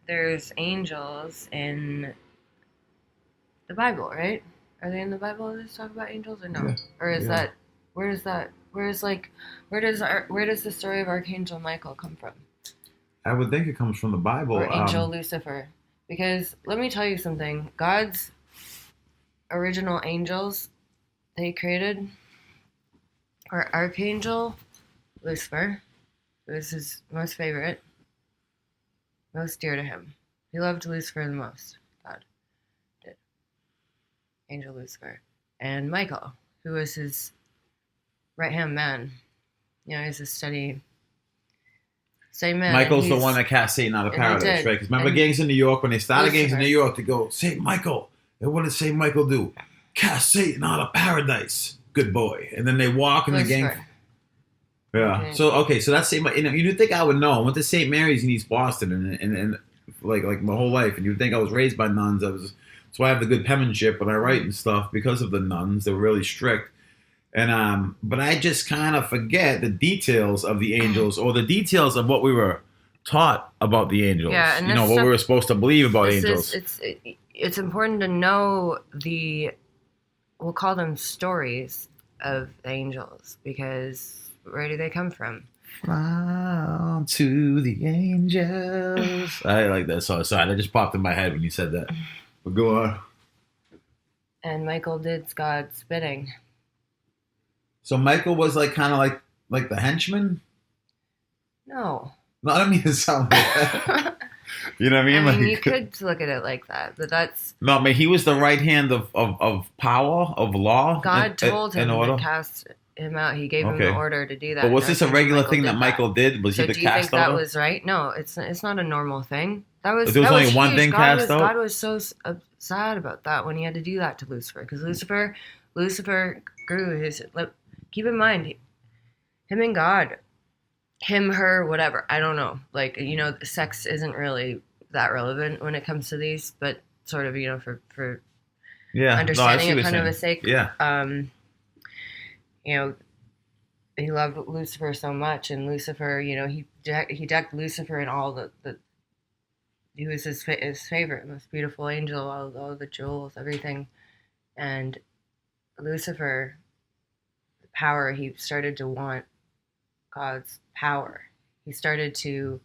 there's angels in the Bible, right? Are they in the Bible? Does it talk about angels or no? Yeah, Or is yeah. that where is that? Where does the story of Archangel Michael come from? I would think it comes from the Or Bible. Angel Lucifer? Because let me tell you something. God's original angels that he created were Archangel Lucifer, who was his most favorite, most dear to him. He loved Lucifer the most. God did. Angel Lucifer. And Michael, who was his right hand man. He's a steady man, and Michael's the one that cast Satan out of and he paradise, did. right? Because remember And gangs in New York, when they started gangs in New Lucifer. York, to go, Saint Michael. And what did Saint Michael do? Cast Satan out of paradise. Good boy. And then they walk in the gang. Lucifer. Yeah. Okay. So, okay, so that's Saint Michael. You'd think I would know. I went to St. Mary's in East Boston and like my whole life. And you'd think I was raised by nuns. That's why I have the good penmanship when I write and stuff, because of the nuns. They were really strict. And but I just kind of forget the details of the angels, or the details of what we were taught about the angels. Yeah, and What we were supposed to believe about this angels. it's important to know we'll call them stories of angels, because where do they come from? Fly to the angels. I like that song. Sorry, that just popped in my head when you said that. But go on. And Michael did God's bidding. So Michael was like kind of like the henchman. No. No, I don't mean to sound like that. You know what I mean? I mean, you could look at it like that, but that's... No, I mean, he was the right hand of power, of law. God told him order. to cast him out. He gave him the order to do that. But was this a regular thing that did Michael did? Was So he the do you think cast that out? was right? No, it's not a normal thing. There was only one huge. thing cast out? God was so sad about that when he had to do that to Lucifer, because Lucifer grew his... Keep in mind, him and God, him, her, whatever, I don't know. Sex isn't really that relevant when it comes to these, but sort of, for understanding it kind of a sake. Yeah. He loved Lucifer so much, and Lucifer, he decked Lucifer in all the he was his favorite, most beautiful angel, all the jewels, everything. And Lucifer, the power, he started to want God's power. He started to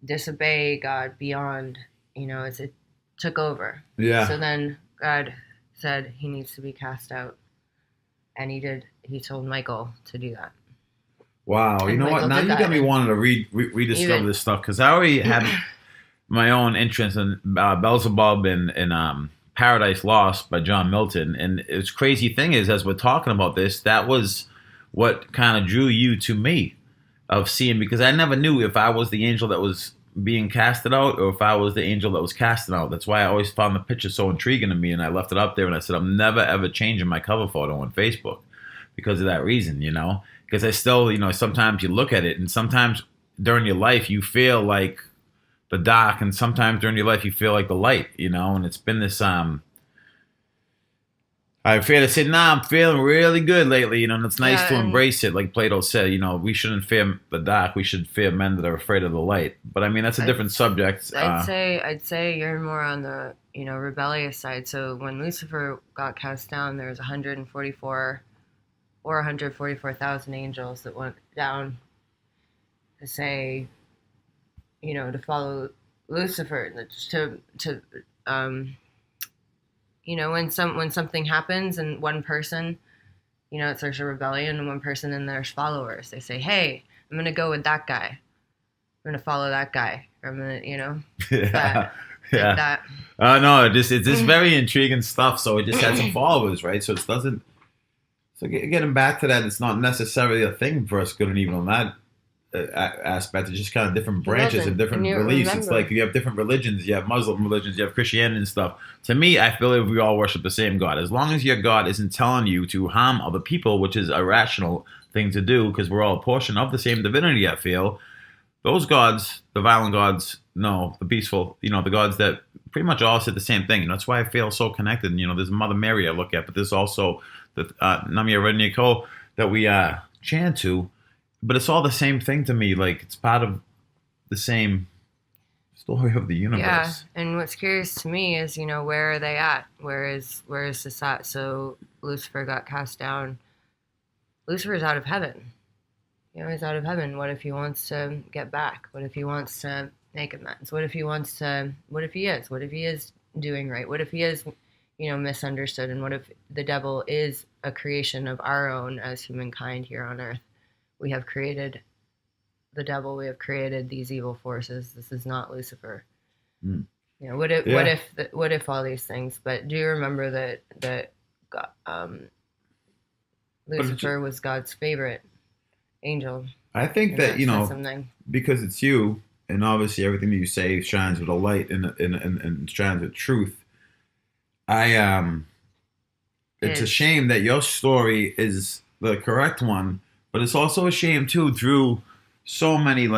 disobey God beyond, as it took over. Yeah. So then God said he needs to be cast out. And he did. He told Michael to do that. Wow. And you know Michael what? Now did you that. got me wanting to rediscover this stuff, because I already had my own interest in Beelzebub and Paradise Lost by John Milton. And it's crazy thing is, as we're talking about this, that was what kind of drew you to me, of seeing, because I never knew if I was the angel that was being casted out or if I was the angel that was casted out. That's why I always found the picture so intriguing to me, and I left it up there, and I said, I'm never ever changing my cover photo on Facebook because of that reason, because I still, sometimes you look at it, and sometimes during your life you feel like the dark, and sometimes during your life you feel like the light, and it's been this I fear to say, I'm feeling really good lately, and it's nice to embrace it. Like Plato said, we shouldn't fear the dark, we should fear men that are afraid of the light. But I mean, that's a different subject. I'd say you're more on the, rebellious side. So when Lucifer got cast down, there was 144,000 angels that went down to say, to follow Lucifer, when something happens and one person, there's a rebellion, and one person and there's followers. They say, hey, I'm going to go with that guy. I'm going to follow that guy. Or I'm going to, Yeah. Like that. No, it's just very intriguing stuff. So it just had some followers, right? So it doesn't. So getting back to that, it's not necessarily a thing for us, good and evil on that aspect. It's just kind of different branches and different beliefs. It's like you have different religions. You have Muslim religions. You have Christianity and stuff. To me, I feel like we all worship the same God. As long as your God isn't telling you to harm other people, which is a rational thing to do, because we're all a portion of the same divinity, I feel. Those gods, the violent gods, no, the peaceful, the gods that pretty much all said the same thing. That's why I feel so connected. There's Mother Mary I look at, but there's also the Namia Redniko that we chant to. But it's all the same thing to me. Like, it's part of the same story of the universe. Yeah, and what's curious to me is, where are they at? Where is this at? So Lucifer got cast down. Lucifer's out of heaven. He's out of heaven. What if he wants to get back? What if he wants to make amends? What if he is? What if he is doing right? What if he is, misunderstood? And what if the devil is a creation of our own as humankind here on earth? We have created the devil. We have created these evil forces. This is not Lucifer. Mm. What if all these things? But do you remember that Lucifer was God's favorite angel? I think that because it's you, and obviously everything that you say shines with a light and shines with truth. It's a shame that your story is the correct one, but it's also a shame too through so many,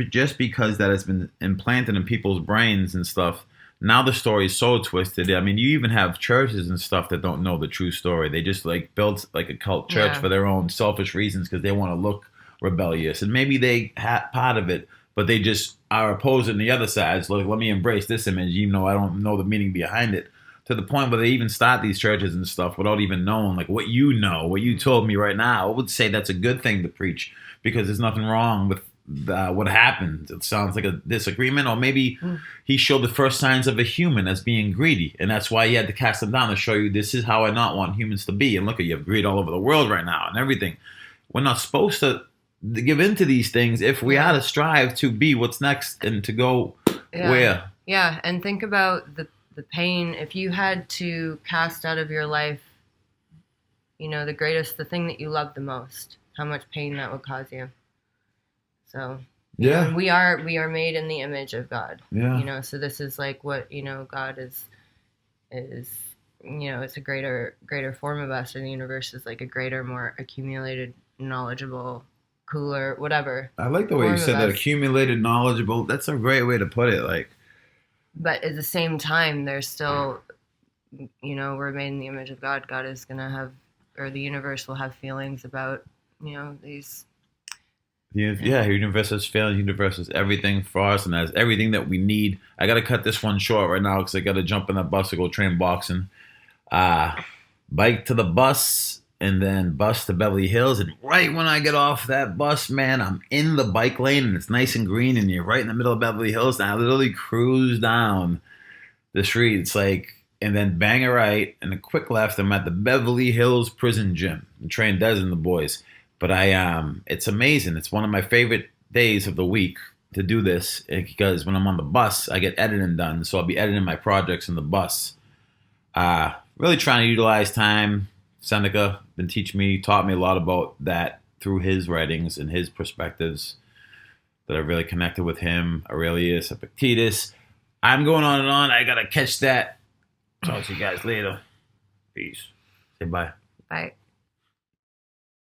just because that has been implanted in people's brains and stuff. Now the story is so twisted. I mean, you even have churches and stuff that don't know the true story. They just built a cult church for their own selfish reasons because they want to look rebellious, and maybe they had part of it, but they just are opposing the other side. It's like, let me embrace this image, even though I don't know the meaning behind it. To the point where they even start these churches and stuff without even knowing, what you told me right now. I would say that's a good thing to preach because there's nothing wrong with what happened. It sounds like a disagreement, or maybe he showed the first signs of a human as being greedy, and that's why he had to cast them down to show you this is how I not want humans to be. And look, you have greed all over the world right now and everything. We're not supposed to give into these things if we are to strive to be what's next and to go where. Yeah, and think about the pain. If you had to cast out of your life, the thing that you love the most, how much pain that would cause you. So we are made in the image of God. Yeah. So this is what God is. It's a greater form of us, and the universe is like a greater, more accumulated, knowledgeable, cooler, whatever. I like the way you said that. Accumulated, knowledgeable. That's a great way to put it. But at the same time, there's still, we're made in the image of God. God is going to have, or the universe will have feelings about, these. Universe has feelings. Universe is everything for us and has everything that we need. I got to cut this one short right now because I got to jump in that bus to go train boxing. Bike to the bus and then bus to Beverly Hills. And right when I get off that bus, man, I'm in the bike lane and it's nice and green and you're right in the middle of Beverly Hills. And I literally cruise down the street. It's and then bang a right and a quick left. I'm at the Beverly Hills Prison Gym and train Des and the boys. But it's amazing. It's one of my favorite days of the week to do this because when I'm on the bus, I get editing done. So I'll be editing my projects in the bus. Really trying to utilize time. Seneca taught me a lot about that through his writings and his perspectives that I really connected with him. Aurelius, Epictetus. I'm going on and on. I got to catch that. Talk to you guys later. Peace. Say bye. Bye.